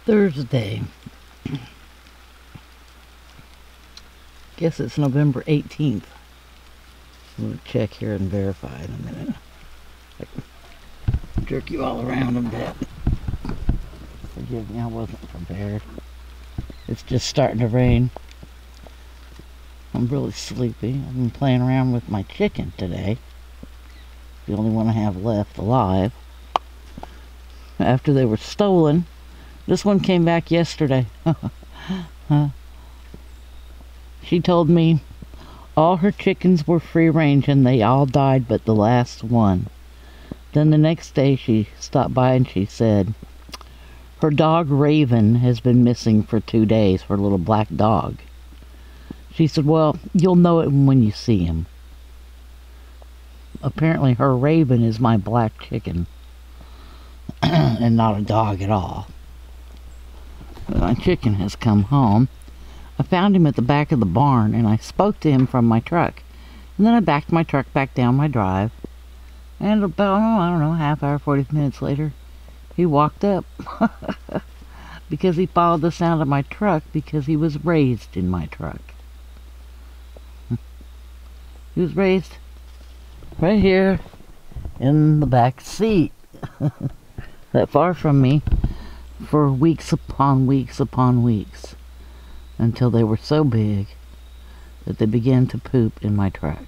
Thursday. Guess it's November 18th. I'm going to check here and verify in a minute. Jerk you all around a bit. Forgive me, I wasn't prepared. It's just starting to rain. I'm really sleepy. I've been playing around with my chicken today. The only one I have left alive. After they were stolen. This one came back yesterday. She told me all her chickens were free range and they all died but the last one. Then the next day she stopped by and she said her dog Raven has been missing for 2 days, her little black dog. She said, well, you'll know it when you see him. Apparently her Raven is my black chicken and not a dog at all. My chicken has come home. I found him at the back of the barn and I spoke to him from my truck. And then I backed my truck back down my drive. And about, I don't know, half hour, 40 minutes later, he walked up. Because he followed the sound of my truck because he was raised in my truck. He was raised right here in the back seat. That far from me for weeks upon weeks upon weeks. Until they were so big that they began to poop in my truck.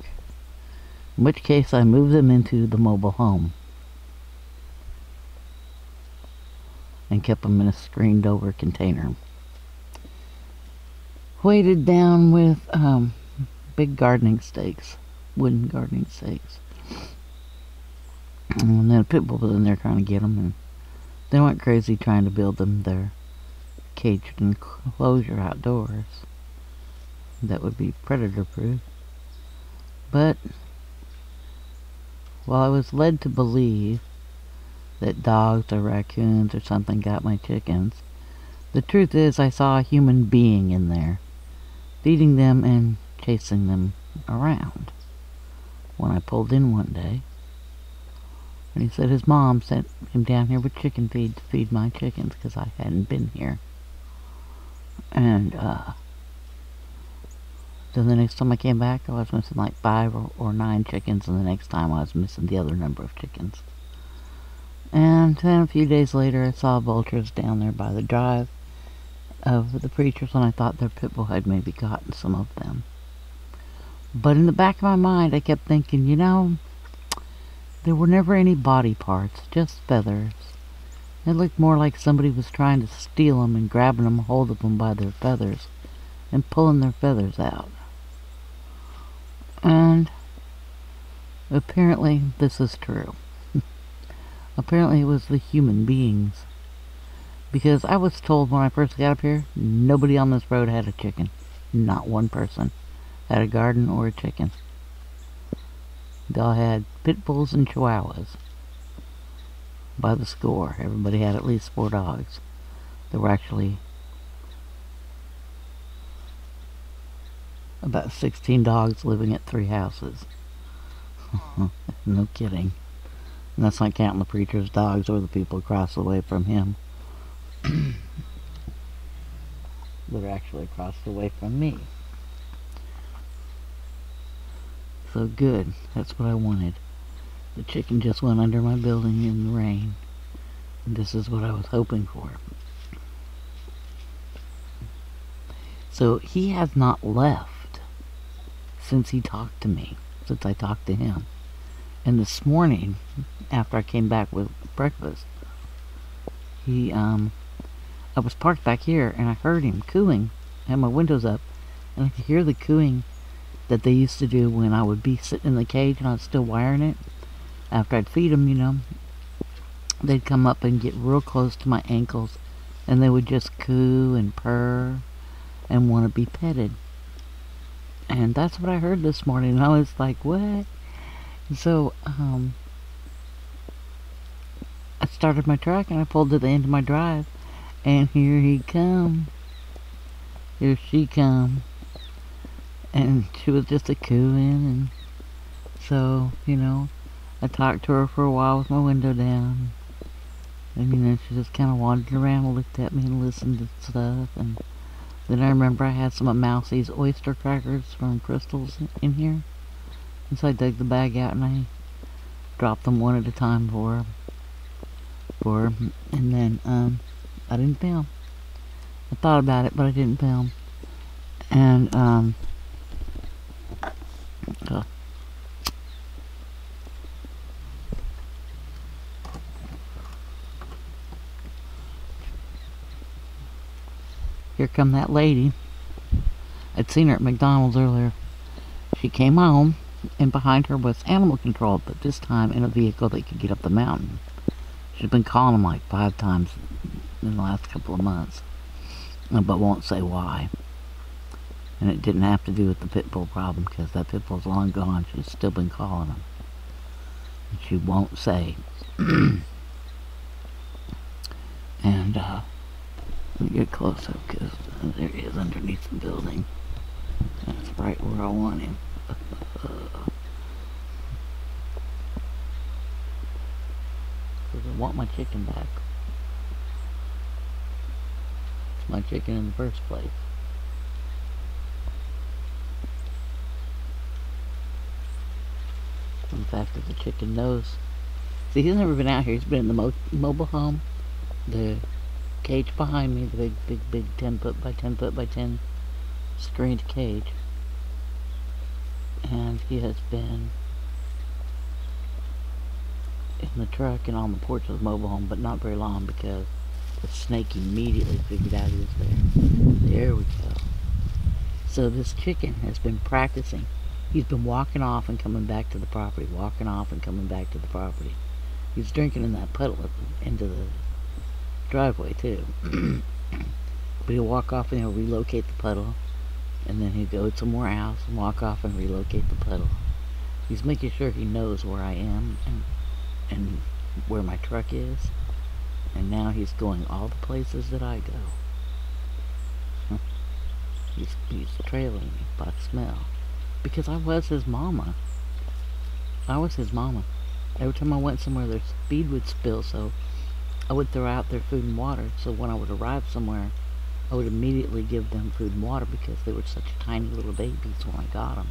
In which case I moved them into the mobile home. And kept them in a screened over container. Weighted down with big gardening stakes. Wooden gardening stakes. And then a pit bull was in there trying to get them. And they went crazy trying to build them their caged enclosure outdoors that would be predator proof. But while I was led to believe that dogs or raccoons or something got my chickens, the truth is I saw a human being in there feeding them and chasing them around. When I pulled in one day, and he said his mom sent him down here with chicken feed to feed my chickens because I hadn't been here. And then the next time I came back, I was missing like 5 or 9 chickens, and the next time I was missing the other number of chickens. And then a few days later, I saw vultures down there by the drive of the preachers, and I thought their pit bull had maybe gotten some of them. But in the back of my mind, I kept thinking, you know, there were never any body parts, just feathers. It looked more like somebody was trying to steal them and grabbing them, hold of them by their feathers, and pulling their feathers out. And apparently this is true. Apparently it was the human beings. Because I was told when I first got up here, nobody on this road had a chicken. Not one person had a garden or a chicken. They all had pit bulls and chihuahuas. By the score. Everybody had at least 4 dogs. There were actually about 16 dogs living at 3 houses. No kidding. And that's not counting the preacher's dogs or the people across the way from him. They're actually across the way from me. So good. That's what I wanted. The chicken just went under my building in the rain. And this is what I was hoping for. So he has not left since he talked to me. Since I talked to him. And this morning, after I came back with breakfast, I was parked back here and I heard him cooing. I had my windows up and I could hear the cooing that they used to do when I would be sitting in the cage and I was still wiring it. After I'd feed them, you know, they'd come up and get real close to my ankles and they would just coo and purr and want to be petted. And that's what I heard this morning. And I was like, what? So, I started my truck and I pulled to the end of my drive. And here he come. Here she come. And she was just a cooing. And so, you know, I talked to her for a while with my window down. And she just kind of wandered around and looked at me and listened to stuff. And then I remember I had some of Mousie's oyster crackers from Crystal's in here. And so I dug the bag out and I dropped them one at a time for her. And then I didn't film. I thought about it, but I didn't film. And here come that lady. I'd seen her at McDonald's earlier. She came home, and behind her was animal control, but this time in a vehicle that could get up the mountain. She's been calling them like 5 times in the last couple of months, but won't say why. And it didn't have to do with the pit bull problem, because that pit bull's long gone. She's still been calling them. And she won't say. And let me get close up, because there he is underneath the building. That's right where I want him. Because I want my chicken back. It's my chicken in the first place. In fact, that the chicken knows. See, he's never been out here. He's been in the mobile home. The cage behind me, the big 10 foot by 10 foot by 10 screened cage. And he has been in the truck and on the porch of the mobile home, but not very long, because the snake immediately figured out he was there. There we go. So this chicken has been practicing. He's been walking off and coming back to the property, walking off and coming back to the property. He's drinking in that puddle at the end of the driveway too. But he'll walk off and he'll relocate the puddle, and then he'll go somewhere else and walk off and relocate the puddle. He's making sure he knows where I am and where my truck is, and now he's going all the places that I go. He's trailing me by smell. Because I was his mama. I was his mama. Every time I went somewhere, their feed would spill, so I would throw out their food and water. So when I would arrive somewhere, I would immediately give them food and water, because they were such tiny little babies when I got them.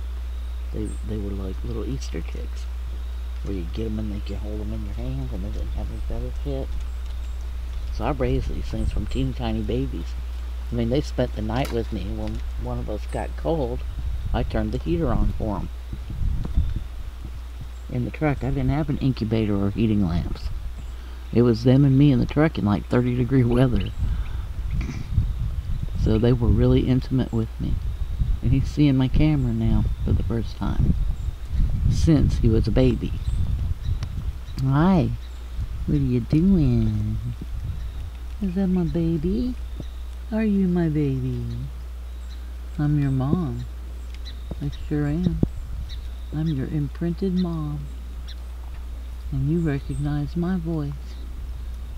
They were like little Easter chicks, where you get them and they can hold them in your hands, and they didn't have any feathers yet. So I raised these things from teeny tiny babies. I mean, they spent the night with me. When one of us got cold, I turned the heater on for them. In the truck, I didn't have an incubator or heating lamps. It was them and me in the truck in like 30-degree weather. So they were really intimate with me. And he's seeing my camera now for the first time since he was a baby. Hi, what are you doing? Is that my baby? Are you my baby? I'm your mom. I sure am. I'm your imprinted mom. And you recognize my voice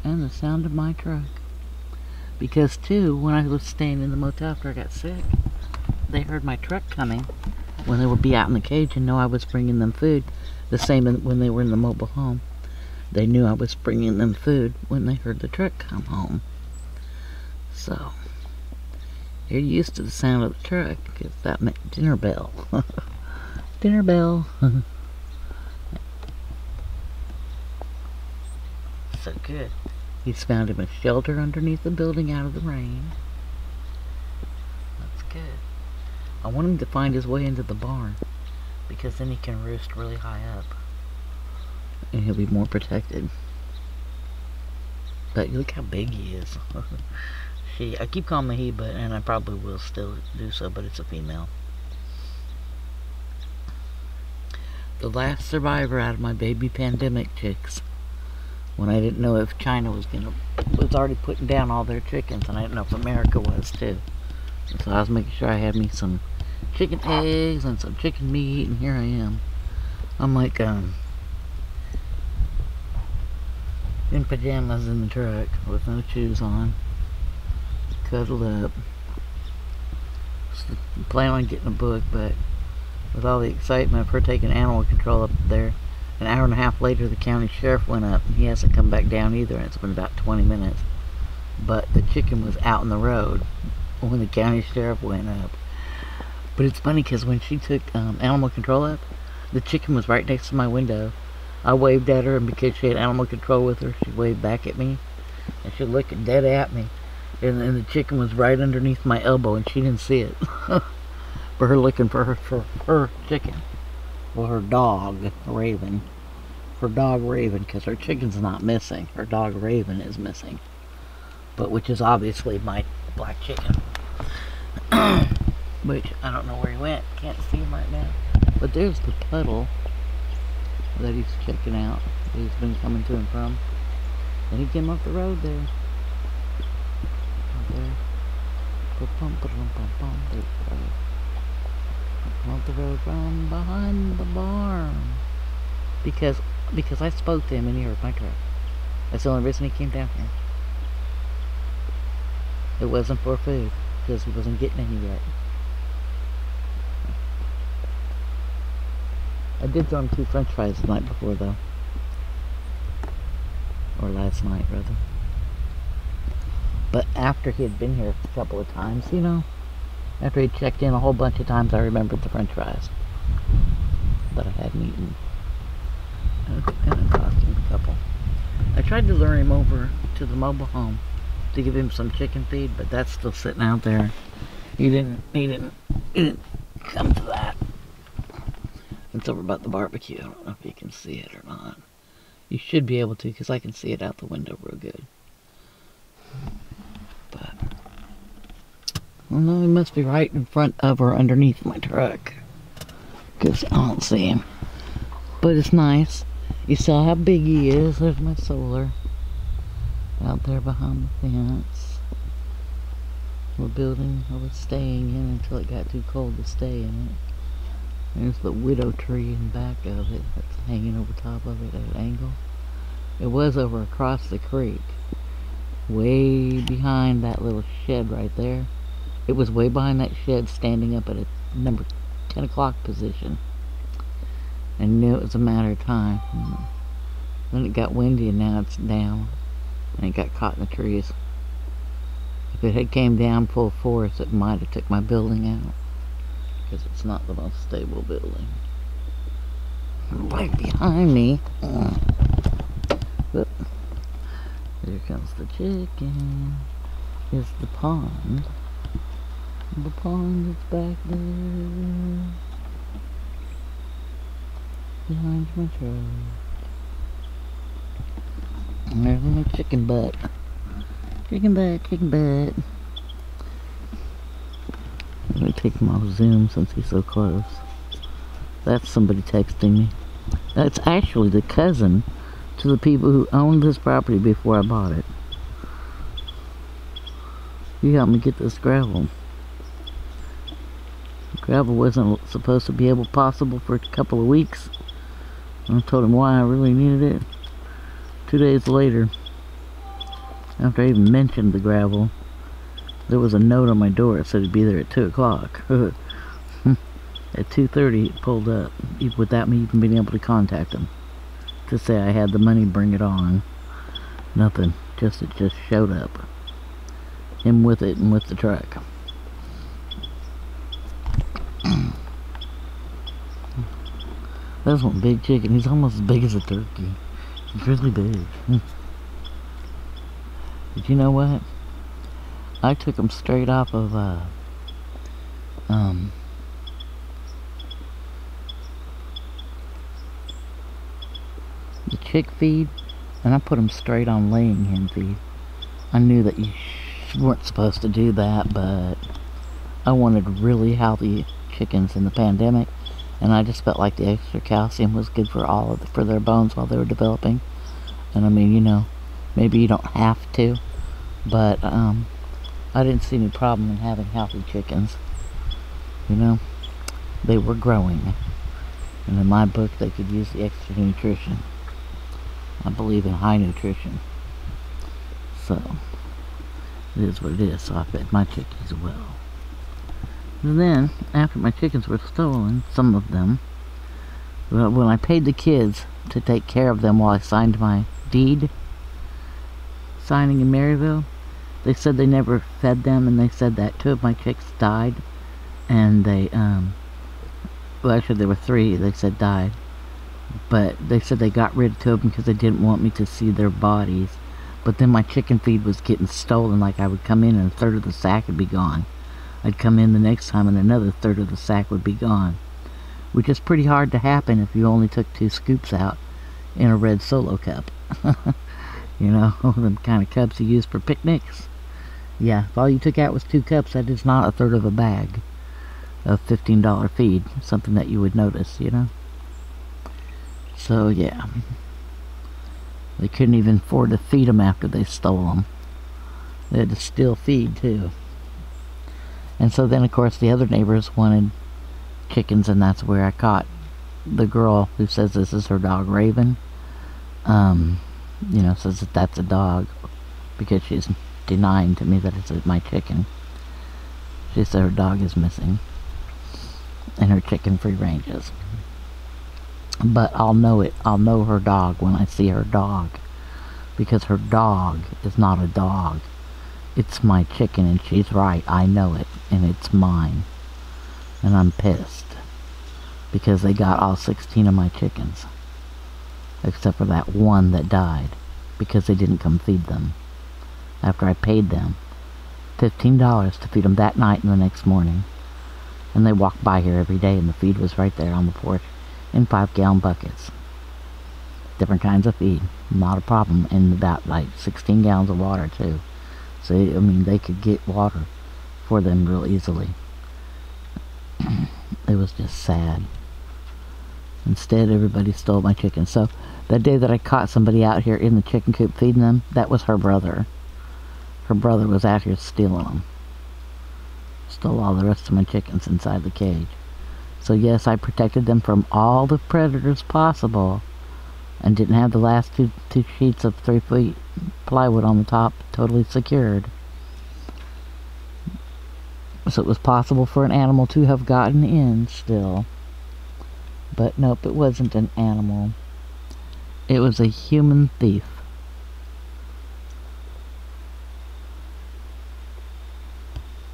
and the sound of my truck. Because too, when I was staying in the motel after I got sick, they heard my truck coming when they would be out in the cage and know I was bringing them food. The same when they were in the mobile home. They knew I was bringing them food when they heard the truck come home. So, you're used to the sound of the truck, because that meant dinner bell. Dinner bell. So good. He's found him a shelter underneath the building out of the rain. That's good. I want him to find his way into the barn, because then he can roost really high up. And he'll be more protected. But look how big he is. I keep calling him a he, and I probably will still do so, but it's a female. The last survivor out of my baby pandemic chicks. When I didn't know if China was already putting down all their chickens, and I didn't know if America was too. So I was making sure I had me some chicken eggs and some chicken meat, and here I am. I'm like in pajamas in the truck with no shoes on, cuddled up. Planning on getting a book, but with all the excitement of her taking animal control up there, An hour and a half later, the county sheriff went up. He hasn't come back down either, and it's been about 20 minutes. But the chicken was out in the road when the county sheriff went up. But it's funny because when she took animal control up, the chicken was right next to my window. I waved at her, and because she had animal control with her, she waved back at me. And she looked dead at me. And then the chicken was right underneath my elbow, and she didn't see it. For her looking for her chicken. Well, her dog, Raven. Her dog, Raven, because her chicken's not missing. Her dog, Raven, is missing. But which is obviously my black chicken. Which, I don't know where he went. Can't see him right now. But there's the puddle that he's checking out. That he's been coming to and from. Then he came off the road there. Right there. Off the road from behind the barn. Because I spoke to him and he heard my truck. That's the only reason he came down here. It wasn't for food, because he wasn't getting any yet. I did throw him 2 french fries the night before, though. Or last night, rather. But after he had been here a couple of times, you know, after he checked in a whole bunch of times, I remembered the french fries that I hadn't eaten. And I tossed him a couple. I tried to lure him over to the mobile home to give him some chicken feed, but that's still sitting out there. He didn't come to that. It's over about the barbecue. I don't know if you can see it or not. You should be able to, because I can see it out the window real good. But, well, no, he must be right in front of or underneath my truck, because I don't see him. But it's nice. You saw how big he is. There's my solar out there behind the fence. We're building, I was staying in until it got too cold to stay in it. There's the widow tree in back of it that's hanging over top of it at an angle. It was over across the creek, way behind that little shed right there. It was way behind that shed, standing up at a number 10 o'clock position. I knew it was a matter of time. Then it got windy and now it's down. And it got caught in the trees. If it had came down full force, it might have took my building out. Because it's not the most stable building. Right behind me. But there comes the chicken. Here's the pond. The pond is back there. Behind my truck. And there's my chicken butt. Chicken butt, chicken butt. I'm going to take him off Zoom since he's so close. That's somebody texting me. That's actually the cousin to the people who owned this property before I bought it. He helped me get this gravel. Gravel wasn't supposed to be possible for a couple of weeks. I told him why I really needed it. 2 days later, after I even mentioned the gravel, there was a note on my door that said it'd be there at 2 o'clock. At 2:30 it pulled up, without me even being able to contact him to say I had the money, bring it on. Nothing, it just showed up. Him with it and with the truck. That's one big chicken. He's almost as big as a turkey. He's really big. But you know what? I took him straight off of the chick feed, and I put him straight on laying hen feed. I knew that you weren't supposed to do that, but I wanted really healthy chickens in the pandemic, and I just felt like the extra calcium was good for their bones while they were developing. And I mean, you know, maybe you don't have to, but I didn't see any problem in having healthy chickens. You know, they were growing, and in my book they could use the extra nutrition. I believe in high nutrition, so it is what it is. So I fed my chickens well. And then, after my chickens were stolen, some of them, Well, when I paid the kids to take care of them while I signed my deed, signing in Maryville, they said they never fed them, and they said that 2 of my chicks died, and they, well, actually there were 3 they said died, but they said they got rid of 2 of them because they didn't want me to see their bodies. But then my chicken feed was getting stolen. Like, I would come in and 1/3 of the sack would be gone. I'd come in the next time and another 1/3 of the sack would be gone, which is pretty hard to happen if you only took 2 scoops out in a red Solo cup. You know, them kind of cups you use for picnics. Yeah, if all you took out was 2 cups, that is not 1/3 of a bag of $15 feed. Something that you would notice, you know. So, yeah. They couldn't even afford to feed them after they stole them. They had to still feed, too. And so then, of course, the other neighbors wanted chickens, and that's where I caught the girl who says this is her dog, Raven. You know, says that that's a dog because she's denying to me that it's my chicken. She said her dog is missing and her chicken free ranges. But I'll know it. I'll know her dog when I see her dog, because her dog is not a dog. It's my chicken, and she's right. I know it, and it's mine. And I'm pissed because they got all 16 of my chickens, except for that one that died because they didn't come feed them after I paid them $15 to feed them that night and the next morning. And they walked by here every day, and the feed was right there on the porch in 5-gallon buckets. Different kinds of feed, not a problem, and about like 16 gallons of water too. So, I mean, they could get water for them real easily. It was just sad. Instead, everybody stole my chickens. So, that day that I caught somebody out here in the chicken coop feeding them, that was her brother. Her brother was out here stealing them. Stole all the rest of my chickens inside the cage. So yes, I protected them from all the predators possible, and didn't have the last two sheets of 3-foot plywood on the top totally secured. So it was possible for an animal to have gotten in still. But nope, it wasn't an animal. It was a human thief.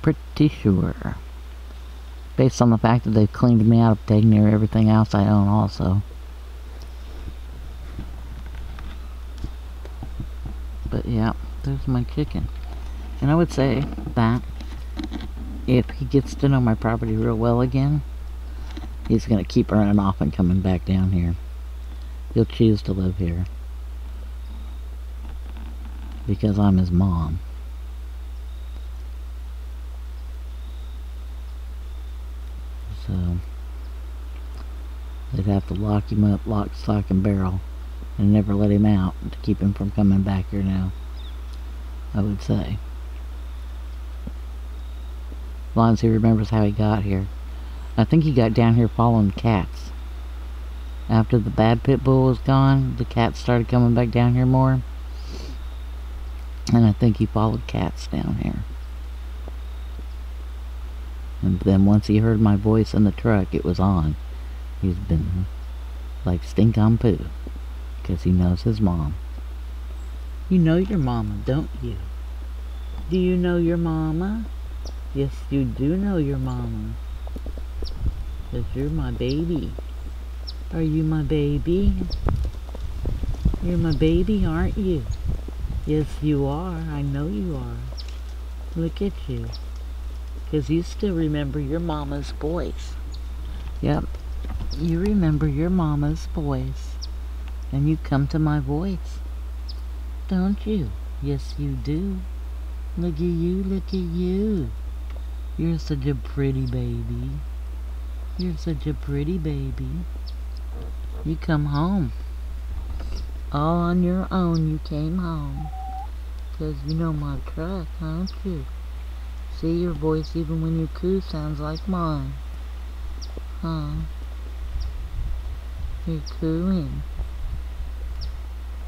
Pretty sure. Based on the fact that they've cleaned me out of dang near everything else I own also. But yeah, there's my chicken. And I would say that if he gets to know my property real well again, he's going to keep running off and coming back down here. He'll choose to live here. Because I'm his mom. So, they'd have to lock him up, lock, stock, and barrel, and never let him out to keep him from coming back here now, I would say. As long as he remembers how he got here. I think he got down here following cats. After the bad pit bull was gone, the cats started coming back down here more. And I think he followed cats down here. And then once he heard my voice in the truck, it was on. He's been like stink on poo. Because he knows his mom. You know your mama, don't you? Do you know your mama? Yes, you do know your mama. Because you're my baby. Are you my baby? You're my baby, aren't you? Yes, you are. I know you are. Look at you. Because you still remember your mama's voice. Yep. You remember your mama's voice. And you come to my voice. Don't you? Yes, you do. Look at you, look at you. You're such a pretty baby. You're such a pretty baby. You come home. All on your own you came home. 'Cause you know my truck, don't you? See, your voice even when you coo sounds like mine. Huh? You're cooing.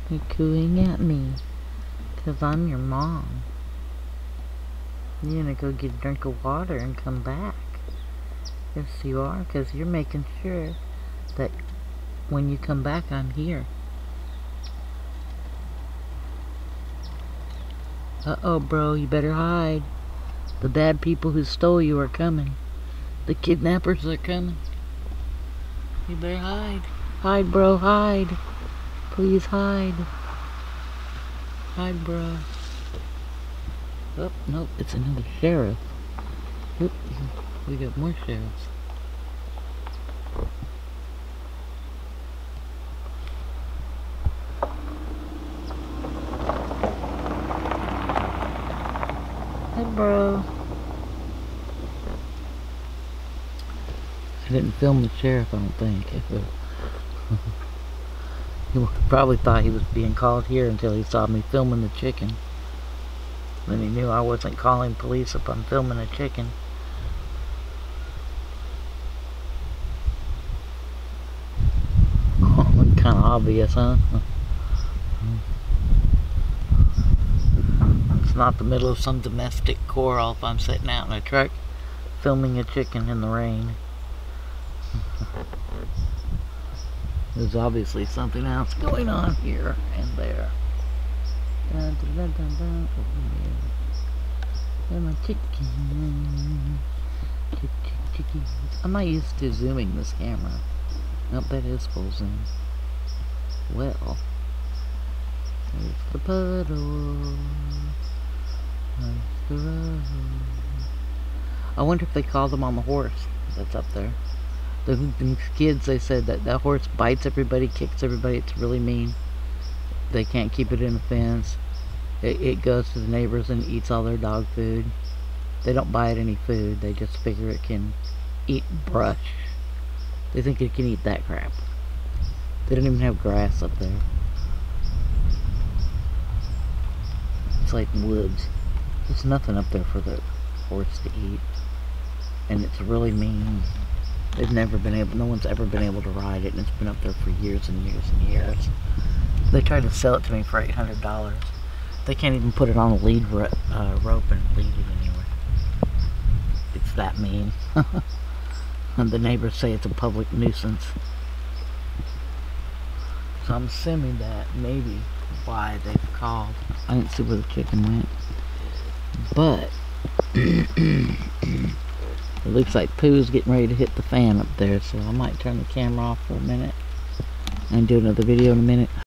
You're cooing at me. 'Cause I'm your mom. You're gonna go get a drink of water and come back. Yes, you are, 'cause you're making sure that When you come back, I'm here. Uh-oh, bro, you better hide. The bad people who stole you are coming. The kidnappers are coming. You better hide. Hide, bro, hide. Please hide. Hide, bro. Oh, nope, it's another sheriff. Oop, we got more sheriffs. Hey, bro. I didn't film the sheriff, I don't think. He probably thought he was being called here until he saw me filming the chicken. Then he knew I wasn't calling police if I'm filming a chicken. Kind of obvious, huh? It's not the middle of some domestic quarrel if I'm sitting out in a truck filming a chicken in the rain. There's obviously something else going on here and there. Dun, dun, dun, dun, dun. Oh, yeah. My chicken. Chicken. I'm not used to zooming this camera. Nope, that is full zoom. Well, there's the puddle. There's the road. I wonder if they call them on the horse that's up there. The kids, they said that that horse bites everybody, kicks everybody. It's really mean. They can't keep it in a fence. It goes to the neighbors and eats all their dog food. They don't buy it any food. They just figure it can eat brush. They think it can eat that crap. They don't even have grass up there. It's like woods. There's nothing up there for the horse to eat. And it's really mean. They've never been able, no one's ever been able to ride it, and it's been up there for years and years and years. They tried to sell it to me for $800. They can't even put it on a lead rope and lead it anywhere. It's that mean. And the neighbors say it's a public nuisance. So I'm assuming that maybe why they've called. I didn't see where the chicken went. But it looks like Pooh's getting ready to hit the fan up there, so I might turn the camera off for a minute and do another video in a minute.